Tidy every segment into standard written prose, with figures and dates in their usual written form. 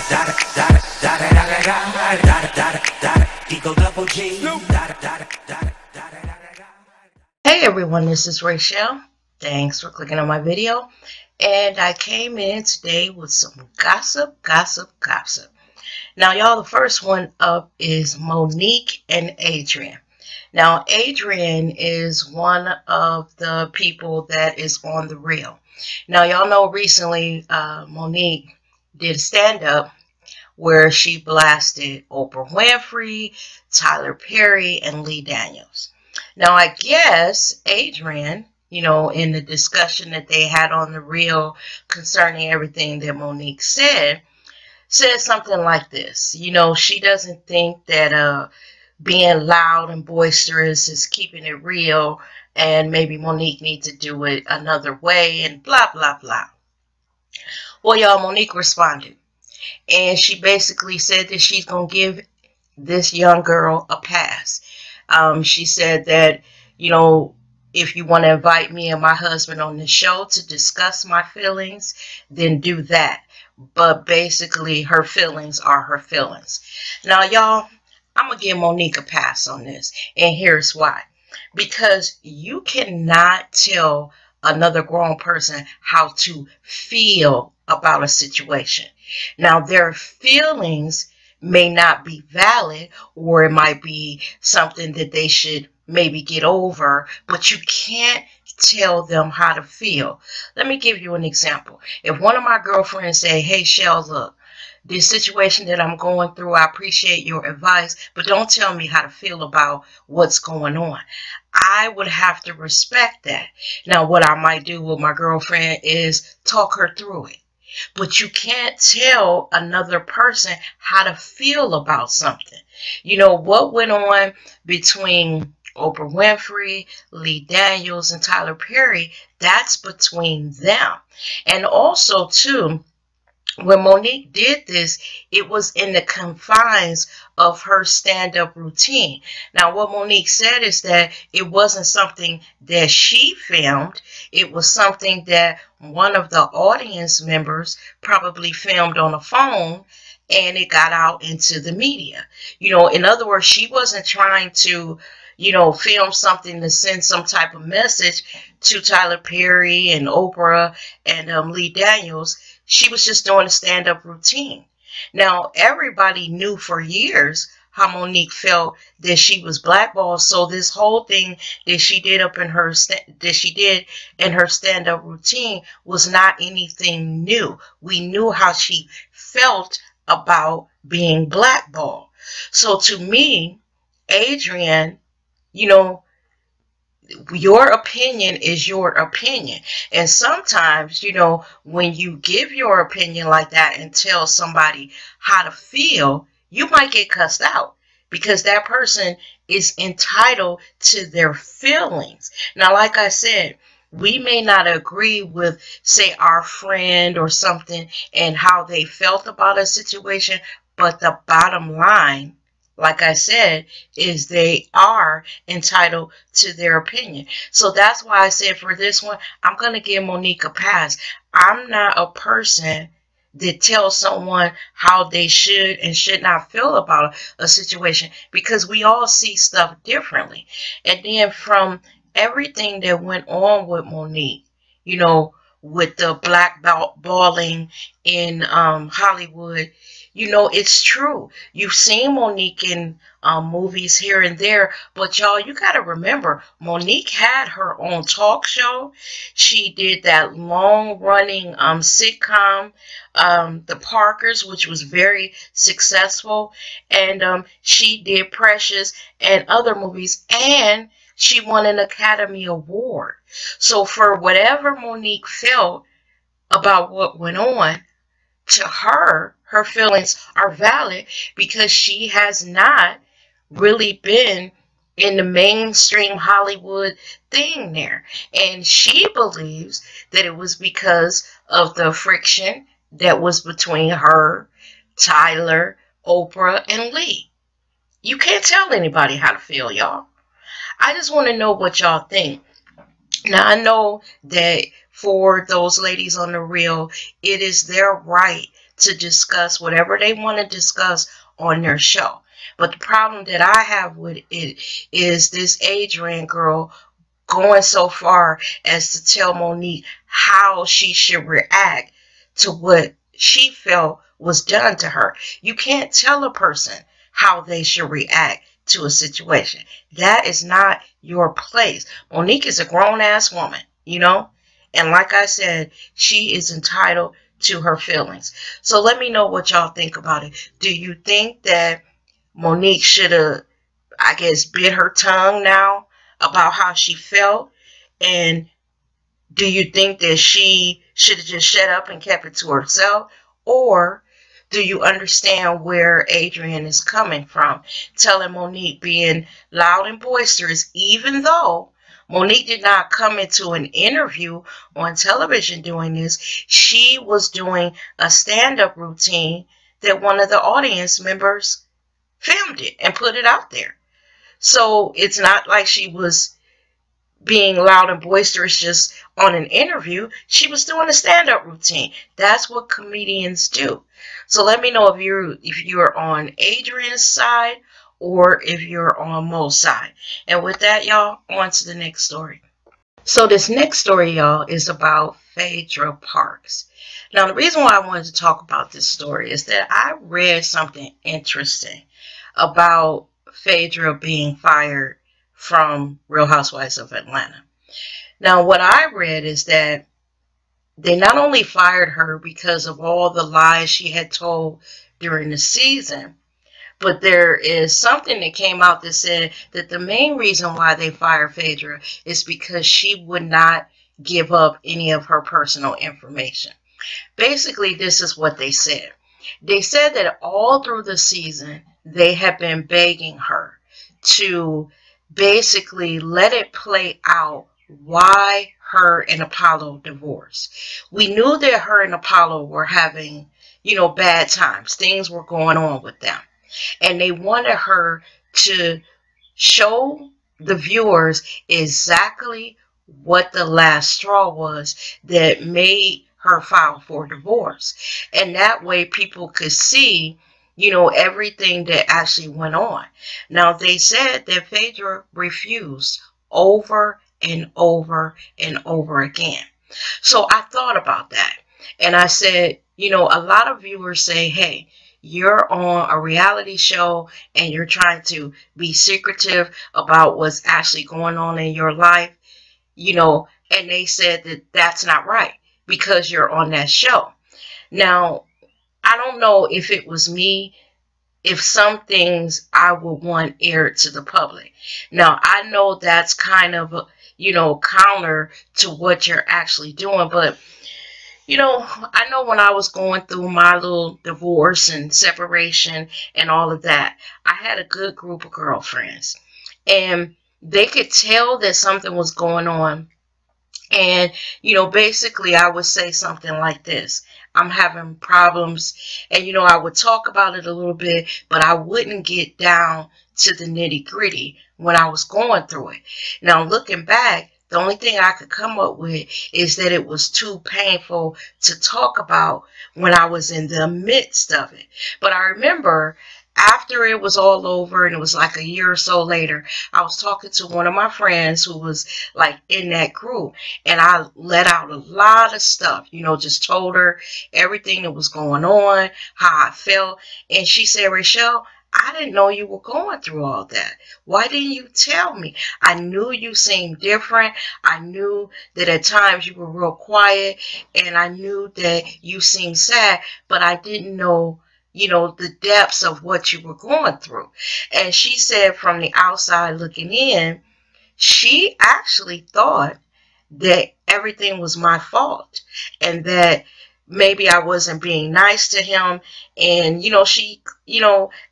Hey everyone, this is Rachel. Thanks for clicking on my video. And I came in today with some gossip. Now y'all, the first one up is Monique and Adrian. Now Adrian is one of the people that is on The Real. Now y'all know recently Monique did a stand-up where she blasted Oprah Winfrey, Tyler Perry, and Lee Daniels. Now, I guess Adrian, in the discussion that they had on The Real concerning everything that Monique said something like this. She doesn't think that being loud and boisterous is keeping it real, and maybe Monique needs to do it another way, and blah, blah, blah. Well, y'all, Monique responded. And she basically said that she's going to give this young girl a pass. She said that, if you want to invite me and my husband on the show to discuss my feelings, then do that. But basically, her feelings are her feelings. Now, y'all, I'm going to give Monique a pass on this. And here's why. Because you cannot tell another grown person how to feel about a situation. Now, their feelings may not be valid, or it might be something that they should maybe get over, but you can't tell them how to feel. Let me give you an example. If one of my girlfriends say, hey, Shell, look, this situation that I'm going through, I appreciate your advice, but don't tell me how to feel about what's going on. I would have to respect that. Now, what I might do with my girlfriend is talk her through it. But you can't tell another person how to feel about something. What went on between Oprah Winfrey, Lee Daniels, and Tyler Perry, that's between them. And also, too, when Monique did this, it was in the confines of her stand-up routine. Now, what Monique said is that it wasn't something that she filmed. It was something that one of the audience members probably filmed on a phone, and it got out into the media. In other words, she wasn't trying to, film something to send some type of message to Tyler Perry and Oprah and Lee Daniels. She was just doing a stand-up routine. Now, everybody knew for years how Monique felt that she was blackballed. So this whole thing that she did in her stand-up routine was not anything new. We knew how she felt about being blackballed. So to me, Adrian, your opinion is your opinion. And sometimes, when you give your opinion like that and tell somebody how to feel, you might get cussed out because that person is entitled to their feelings. Now, like I said, we may not agree with, say, our friend or something and how they felt about a situation, but the bottom line, like I said, is they are entitled to their opinion. So that's why I said for this one, I'm going to give Monique a pass. I'm not a person that tells someone how they should and should not feel about a situation, because we all see stuff differently. And then from everything that went on with Monique, with the blackballing in Hollywood, it's true. You've seen Monique in movies here and there, but y'all, you got to remember, Monique had her own talk show. She did that long-running sitcom, The Parkers, which was very successful, and she did Precious and other movies, and she won an Academy Award. So for whatever Monique felt about what went on, to her feelings are valid because she has not really been in the mainstream Hollywood thing there. And she believes that it was because of the friction that was between her, Tyler, Oprah, and Lee. You can't tell anybody how to feel, y'all. I just want to know what y'all think. Now, I know that for those ladies on The Real, it is their right to discuss whatever they want to discuss on their show. But the problem that I have with it is this Adrienne girl going so far as to tell Monique how she should react to what she felt was done to her. You can't tell a person how they should react to a situation. That is not your place. Monique is a grown-ass woman, you know? And like I said, she is entitled to her feelings. So let me know what y'all think about it. Do you think that Monique should have, I guess, bit her tongue now about how she felt? And do you think that she should have just shut up and kept it to herself? Or do you understand where Adrienne is coming from, telling Monique being loud and boisterous, even though Monique did not come into an interview on television doing this. She was doing a stand-up routine that one of the audience members filmed it and put it out there. So it's not like she was being loud and boisterous just on an interview. She was doing a stand-up routine. That's what comedians do. So let me know if you're on Adrienne's side or if you're on Mo's side. And with that, y'all, on to the next story. So this next story, y'all, is about Phaedra Parks. Now, the reason why I wanted to talk about this story is that I read something interesting about Phaedra being fired from Real Housewives of Atlanta. Now, what I read is that they not only fired her because of all the lies she had told during the season, but there is something that came out that said that the main reason why they fired Phaedra is because she would not give up any of her personal information. Basically, this is what they said. They said that all through the season, they have been begging her to basically let it play out why her and Apollo divorced. We knew that her and Apollo were having, bad times. Things were going on with them. And they wanted her to show the viewers exactly what the last straw was that made her file for divorce. And that way people could see, everything that actually went on. Now, they said that Phaedra refused over and over and over again. So I thought about that. And I said, a lot of viewers say, hey, you're on a reality show and you're trying to be secretive about what's actually going on in your life, and they said that that's not right because you're on that show. Now, I don't know if it was me, if some things I would want aired to the public. Now, I know that's kind of, counter to what you're actually doing, but I know when I was going through my little divorce and separation and all of that, I had a good group of girlfriends. And they could tell that something was going on. And, basically I would say something like this. I'm having problems. And, I would talk about it a little bit, but I wouldn't get down to the nitty-gritty when I was going through it. Now, looking back, the only thing I could come up with is that it was too painful to talk about when I was in the midst of it. But I remember after it was all over and it was like a year or so later, I was talking to one of my friends who was like in that group, and I let out a lot of stuff, just told her everything that was going on, how I felt. And she said, Rachelle, I didn't know you were going through all that. Why didn't you tell me? I knew you seemed different. I knew that at times you were real quiet, and I knew that you seemed sad, but I didn't know, the depths of what you were going through. And she said from the outside looking in, she actually thought that everything was my fault and that maybe I wasn't being nice to him. And, she,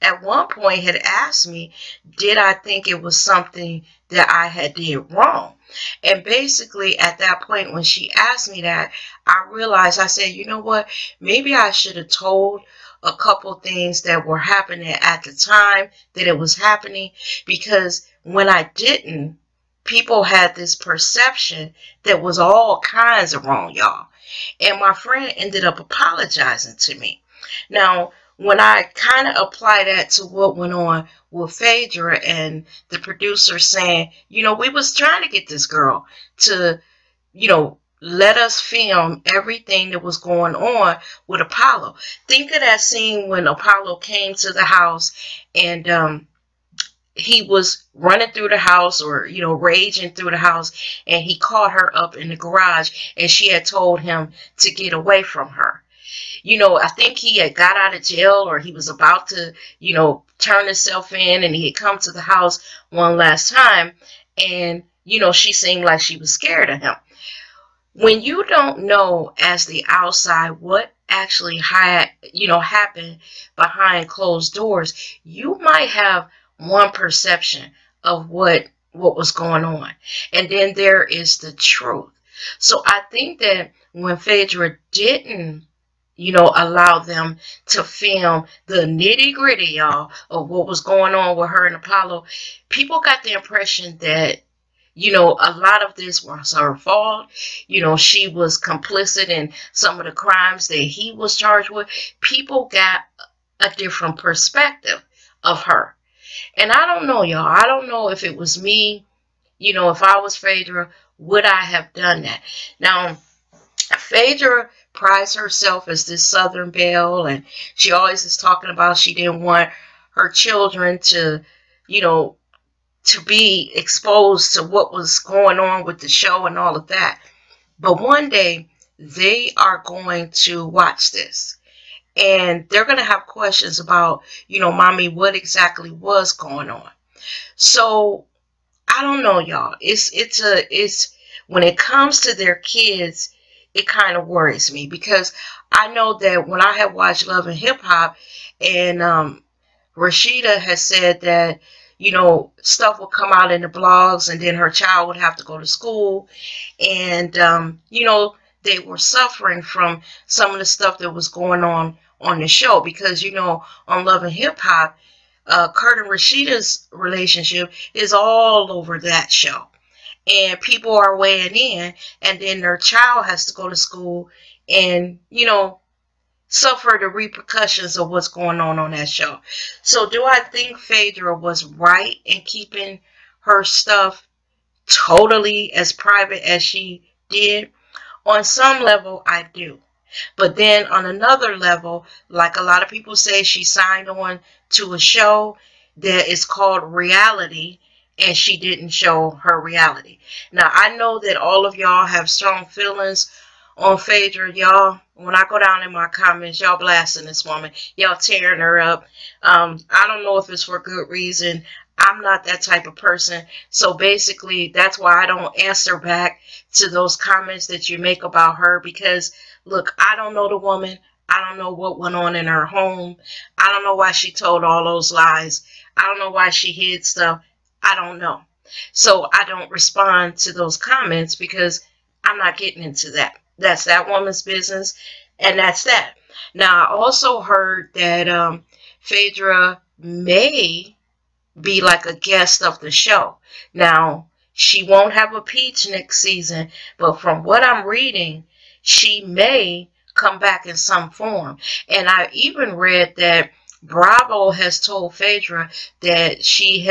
at one point had asked me, did I think it was something that I had did wrong? And basically at that point when she asked me that, I realized, I said, you know what, maybe I should have told a couple things that were happening at the time that it was happening, because when I didn't, people had this perception that was all kinds of wrong, y'all. And my friend ended up apologizing to me. Now, when I kind of apply that to what went on with Phaedra and the producer saying, we was trying to get this girl to, let us film everything that was going on with Apollo. Think of that scene when Apollo came to the house and he was running through the house, or raging through the house, and he caught her up in the garage, and she had told him to get away from her. I think he had got out of jail, or he was about to turn himself in, and he had come to the house one last time, and she seemed like she was scared of him. When you don't know as the outside what actually happened behind closed doors, you might have one perception of what was going on, and then there is the truth. So I think that when Phaedra didn't allow them to film the nitty gritty, y'all, of what was going on with her and Apollo, people got the impression that a lot of this was her fault. She was complicit in some of the crimes that he was charged with. People got a different perspective of her. And I don't know, y'all. I don't know if it was me, if I was Phaedra, would I have done that? Now, Phaedra prides herself as this Southern belle, and she always is talking about she didn't want her children to, to be exposed to what was going on with the show and all of that. But one day they are going to watch this, and they're going to have questions about, mommy, what exactly was going on. So I don't know, y'all. It's when it comes to their kids, it kind of worries me, because I know that when I had watched Love and Hip Hop, and Rashida has said that stuff would come out in the blogs, and then her child would have to go to school, and they were suffering from some of the stuff that was going on the show, because on Love and Hip Hop, Kurt and Rashida's relationship is all over that show, and people are weighing in, and then their child has to go to school and suffer the repercussions of what's going on that show. So do I think Phaedra was right in keeping her stuff totally as private as she did? On some level, I do. But then on another level, like a lot of people say, she signed on to a show that is called reality, and she didn't show her reality. Now, I know that all of y'all have strong feelings on Phaedra. Y'all, when I go down in my comments, y'all blasting this woman. Y'all tearing her up. I don't know if it's for good reason. I'm not that type of person. So basically, that's why I don't answer back to those comments that you make about her, because look, I don't know the woman. I don't know what went on in her home. I don't know why she told all those lies. I don't know why she hid stuff. I don't know. So I don't respond to those comments, because I'm not getting into that. That's that woman's business, and that's that. Now, I also heard that Phaedra may be like a guest of the show. Now, she won't have a peach next season, but from what I'm reading, she may come back in some form. And I even read that Bravo has told Phaedra that she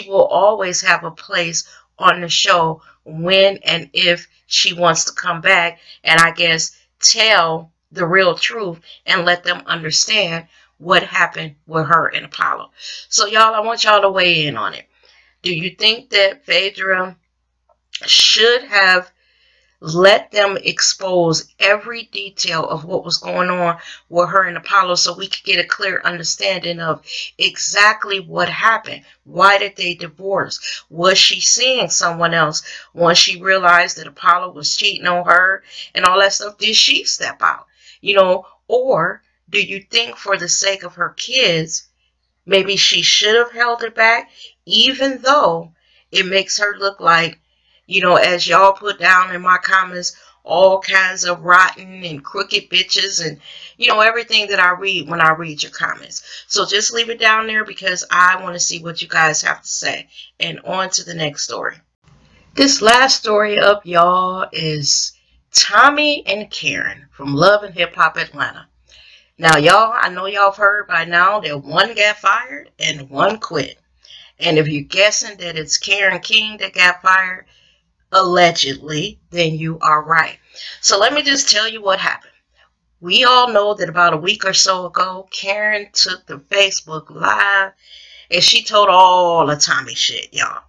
will always have a place on the show when and if she wants to come back, and I guess tell the real truth and let them understand what happened with her and Apollo. So y'all, I want y'all to weigh in on it. Do you think that Phaedra should have let them expose every detail of what was going on with her and Apollo, so we could get a clear understanding of exactly what happened? Why did they divorce? Was she seeing someone else once she realized that Apollo was cheating on her and all that stuff? Did she step out? Or do you think for the sake of her kids, maybe she should have held it back, even though it makes her look like, as y'all put down in my comments, all kinds of rotten and crooked bitches and, everything that I read when I read your comments. So just leave it down there, because I want to see what you guys have to say. And on to the next story. This last story up, y'all, is Tommy and Karen from Love and Hip Hop Atlanta. Now, y'all, I know y'all have heard by now that one got fired and one quit. And if you're guessing that it's Karen King that got fired, allegedly, then you are right. So let me just tell you what happened. We all know that about a week or so ago, Karen took the Facebook Live and she told all the Tommy shit, y'all.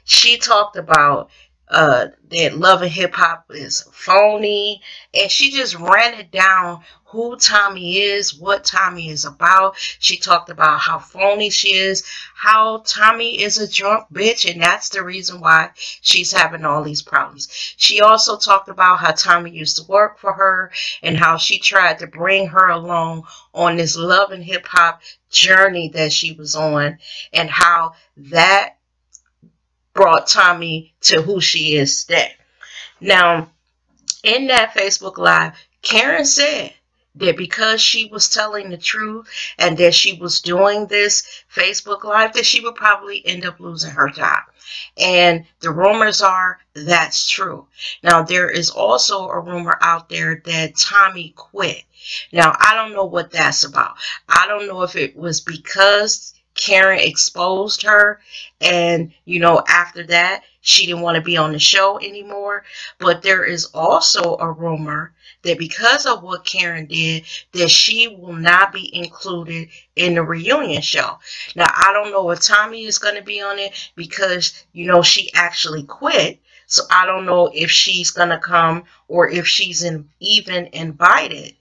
She talked about that Love and Hip Hop is phony, and she just ran it down who Tommy is, what Tommy is about. She talked about how phony she is, how Tommy is a drunk bitch, and that's the reason why she's having all these problems. She also talked about how Tommy used to work for her and how she tried to bring her along on this Love and Hip Hop journey that she was on, and how that brought Tommy to who she is today. Now, in that Facebook Live, Karen said that because she was telling the truth and that she was doing this Facebook Live, that she would probably end up losing her job. And the rumors are that's true. Now, there is also a rumor out there that Tommy quit. Now, I don't know what that's about. I don't know if it was because Karen exposed her and, you know, after that, she didn't want to be on the show anymore. But there is also a rumor that because of what Karen did, that she will not be included in the reunion show. Now, I don't know if Tommy is going to be on it because, you know, she actually quit. So I don't know if she's going to come or if she's even invited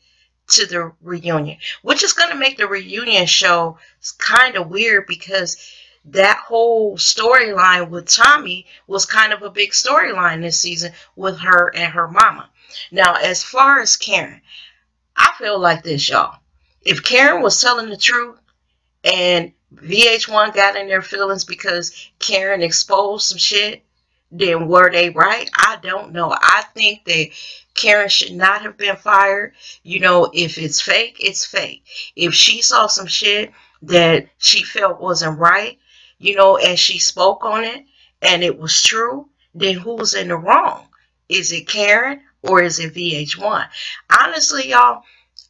to the reunion, which is going to make the reunion show kind of weird because that whole storyline with Tommy was kind of a big storyline this season with her and her mama. Now, as far as Karen, I feel like this, y'all. If Karen was telling the truth and VH1 got in their feelings because Karen exposed some shit, then were they right? I don't know. I think that Karen should not have been fired. You know, if it's fake, it's fake. If she saw some shit that she felt wasn't right, you know, and she spoke on it and it was true, then who's in the wrong? Is it Karen or is it VH1? Honestly, y'all,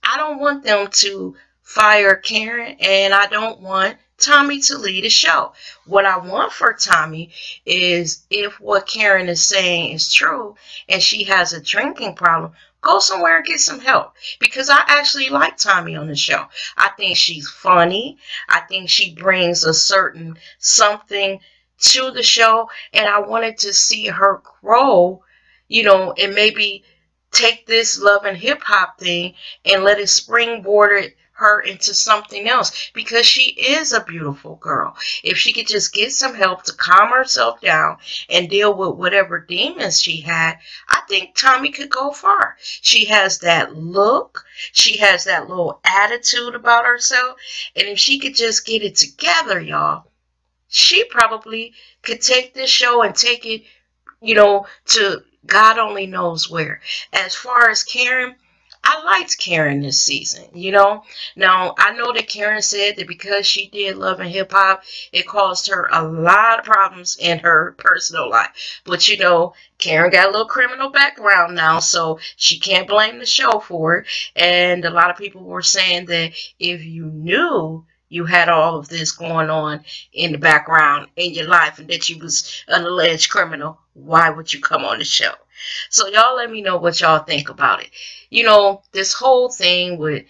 I don't want them to fire Karen and I don't want Tommy to lead the show. What I want for Tommy is if what Karen is saying is true and she has a drinking problem, go somewhere and get some help. Because I actually like Tommy on the show. I think she's funny. I think she brings a certain something to the show. And I wanted to see her grow, you know, and maybe take this Love and Hip Hop thing and let it springboard her into something else because she is a beautiful girl. If she could just get some help to calm herself down and deal with whatever demons she had, I think Tommy could go far. She has that look. She has that little attitude about herself. And if she could just get it together, y'all, she probably could take this show and take it, you know, to God only knows where. As far as Karen, I liked Karen this season, you know. Now, I know that Karen said that because she did Love and Hip Hop, it caused her a lot of problems in her personal life. But, you know, Karen got a little criminal background now, so she can't blame the show for it. And a lot of people were saying that if you knew you had all of this going on in the background in your life and that you was an alleged criminal, why would you come on the show? So y'all let me know what y'all think about it. You know, this whole thing with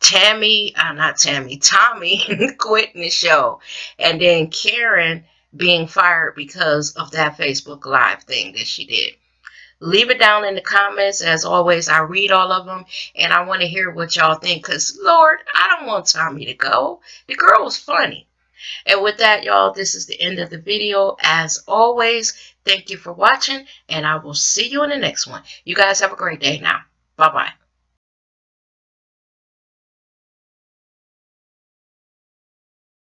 Tommy quitting the show and then Karen being fired because of that Facebook Live thing that she did. Leave it down in the comments. As always, I read all of them, and I want to hear what y'all think because, Lord, I don't want Tommy to go. The girl was funny. And with that, y'all, this is the end of the video. As always, thank you for watching, and I will see you in the next one. You guys have a great day now. Bye-bye.